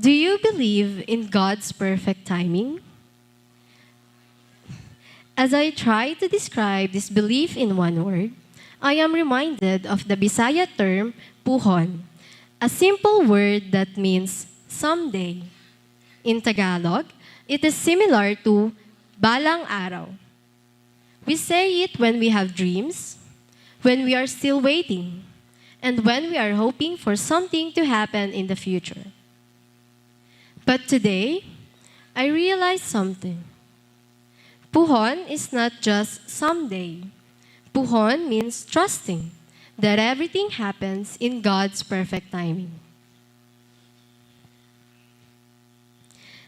Do you believe in God's perfect timing? As I try to describe this belief in one word, I am reminded of the Bisaya term, puhon, a simple word that means someday. In Tagalog, it is similar to balang araw. We say it when we have dreams, when we are still waiting, and when we are hoping for something to happen in the future. But today, I realized something. Puhon is not just someday. Puhon means trusting that everything happens in God's perfect timing.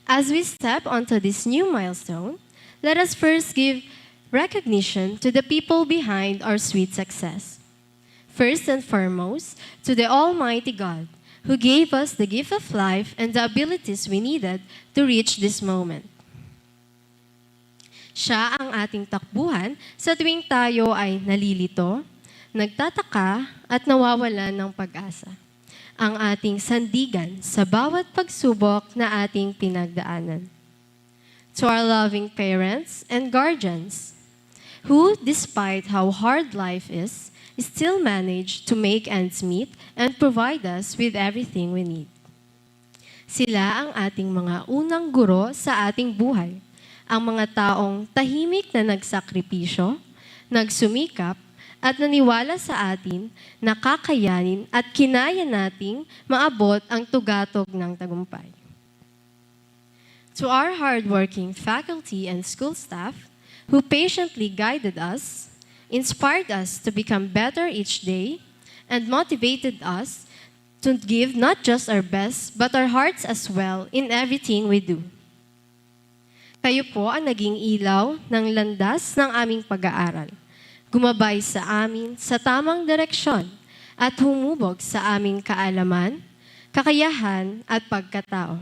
As we step onto this new milestone, let us first give recognition to the people behind our sweet success. First and foremost, to the Almighty God, who gave us the gift of life and the abilities we needed to reach this moment. Siya ang ating takbuhan sa tuwing tayo ay nalilito, nagtataka at nawawalan ng pag-asa. Ang ating sandigan sa bawat pagsubok na ating pinagdaanan. To our loving parents and guardians, who, despite how hard life is, still manage to make ends meet and provide us with everything we need. Sila ang ating mga unang guro sa ating buhay, ang mga taong tahimik na nagsakripisyo, nagsumikap, at naniwala sa atin na kakayanin at kinaya nating maabot ang tugatog ng tagumpay. To our hardworking faculty and school staff who patiently guided us, inspired us to become better each day, and motivated us to give not just our best but our hearts as well in everything we do. Kayo po ang naging ilaw ng landas ng aming pag-aaral. Gumabay sa amin sa tamang direksyon at humubog sa aming kaalaman, kakayahan at pagkatao.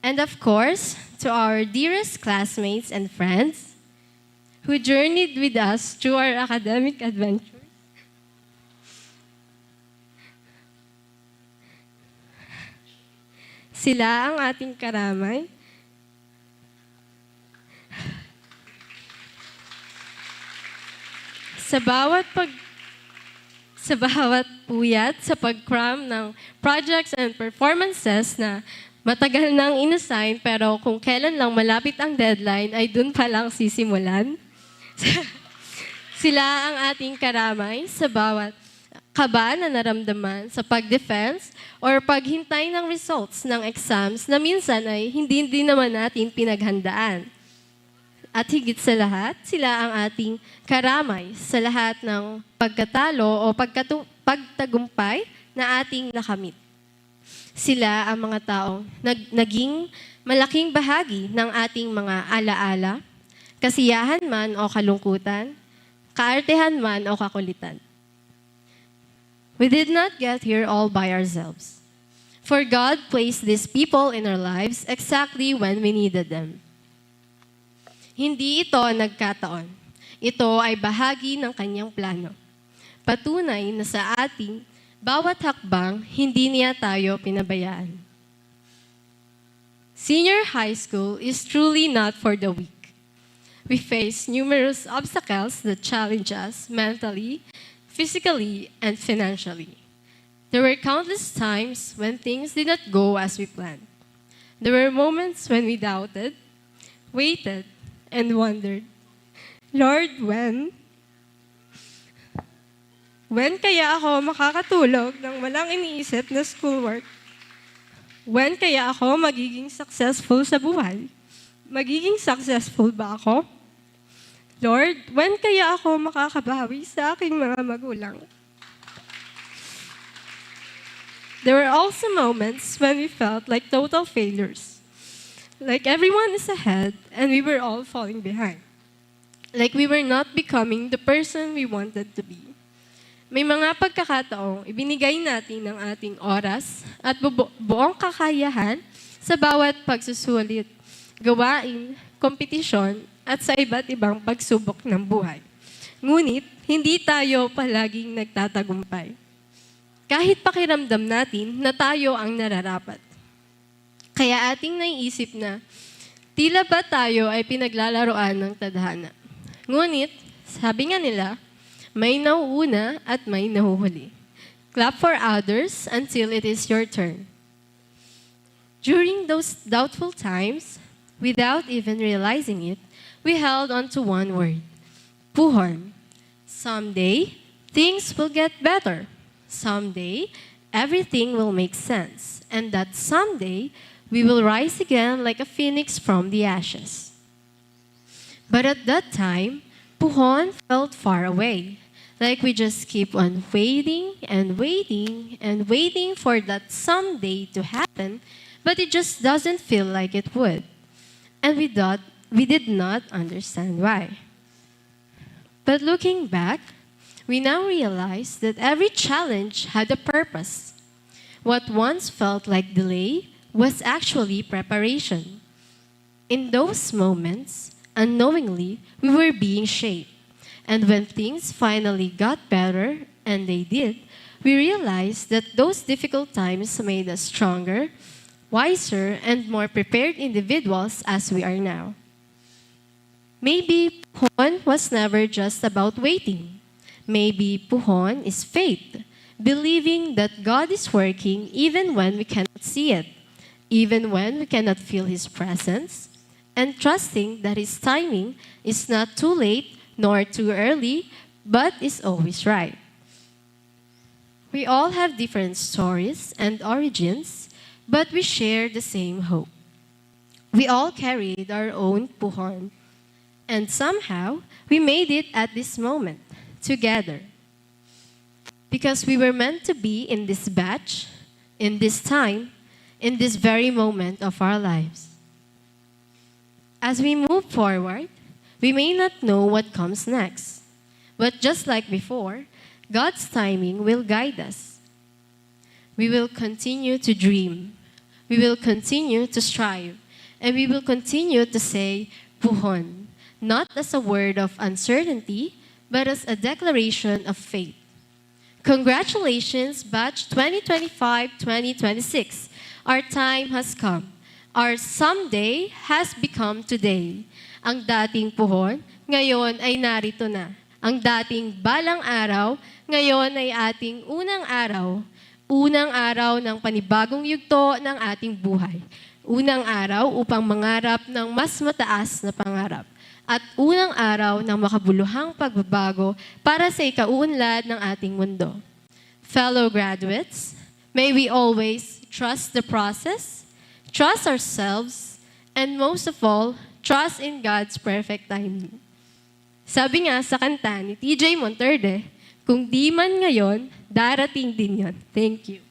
And of course, to our dearest classmates and friends who journeyed with us through our academic adventures, sila ang ating karamay. Sa bawat puyat sa pag-cram ng projects and performances na matagal nang inassign pero kung kailan lang malapit ang deadline ay dun pa lang sisimulan. Sila ang ating karamay sa bawat kaba na naramdaman sa pag-defense or paghintay ng results ng exams na minsan ay hindi naman natin pinaghandaan. At higit sa lahat, sila ang ating karamay sa lahat ng pagkatalo o pagtagumpay na ating nakamit. Sila ang mga taong naging malaking bahagi ng ating mga alaala, kasiyahan man o kalungkutan, kaartehan man o kakulitan. We did not get here all by ourselves. For God placed these people in our lives exactly when we needed them. Hindi ito nagkataon. Ito ay bahagi ng kanyang plano. Patunay na sa ating bawat hakbang, hindi niya tayo pinabayaan. Senior high school is truly not for the weak. We face numerous obstacles that challenge us mentally, physically, and financially. There were countless times when things did not go as we planned. There were moments when we doubted, waited, and wondered, Lord, when? When kaya ako makakatulog ng walang iniisip na schoolwork? When kaya ako magiging successful sa buhay? Magiging successful ba ako? Lord, when kaya ako makakabawi sa aking mga magulang? There were also moments when we felt like total failures. Like everyone is ahead and we were all falling behind. Like we were not becoming the person we wanted to be. May mga pagkakataong ibinigay natin ng ating oras at buong kakayahan sa bawat pagsusulit, gawain, kompetisyon at sa iba't ibang pagsubok ng buhay. Ngunit, hindi tayo palaging nagtatagumpay. Kahit pakiramdam natin na tayo ang nararapat. Kaya ating naiisip na, tila ba tayo ay pinaglalaroan ng tadhana? Ngunit, sabi nga nila, may nauuna at may nahuhuli. Clap for others until it is your turn. During those doubtful times, without even realizing it, we held on to one word, puhon. Someday, things will get better. Someday, everything will make sense. And that someday, we will rise again like a phoenix from the ashes. But at that time, puhon felt far away. Like we just keep on waiting and waiting and waiting for that someday to happen, but it just doesn't feel like it would. And we did not understand why. But looking back, we now realize that every challenge had a purpose. What once felt like delay was actually preparation. In those moments, unknowingly, we were being shaped. And when things finally got better, and they did, we realized that those difficult times made us stronger, wiser, and more prepared individuals as we are now. Maybe puhon was never just about waiting. Maybe puhon is faith, believing that God is working even when we cannot see it, even when we cannot feel His presence, and trusting that His timing is not too late nor too early, but is always right. We all have different stories and origins, but we share the same hope. We all carried our own puhon, and somehow we made it at this moment, together. Because we were meant to be in this batch, in this time, in this very moment of our lives. As we move forward, we may not know what comes next, but just like before, God's timing will guide us. We will continue to dream. We will continue to strive. And we will continue to say, puhon, not as a word of uncertainty, but as a declaration of faith. Congratulations, Batch 2025-2026. Our time has come. Our someday has become today. Ang dating puhon, ngayon ay narito na. Ang dating balang araw, ngayon ay ating unang araw. Unang araw ng panibagong yugto ng ating buhay. Unang araw upang mangarap ng mas mataas na pangarap. At unang araw ng makabuluhang pagbabago para sa ikauunlad ng ating mundo. Fellow graduates, may we always trust the process, trust ourselves, and most of all, trust in God's perfect timing. Sabi nga sa kanta ni TJ Monterde, kung di man ngayon, darating din yon. Thank you.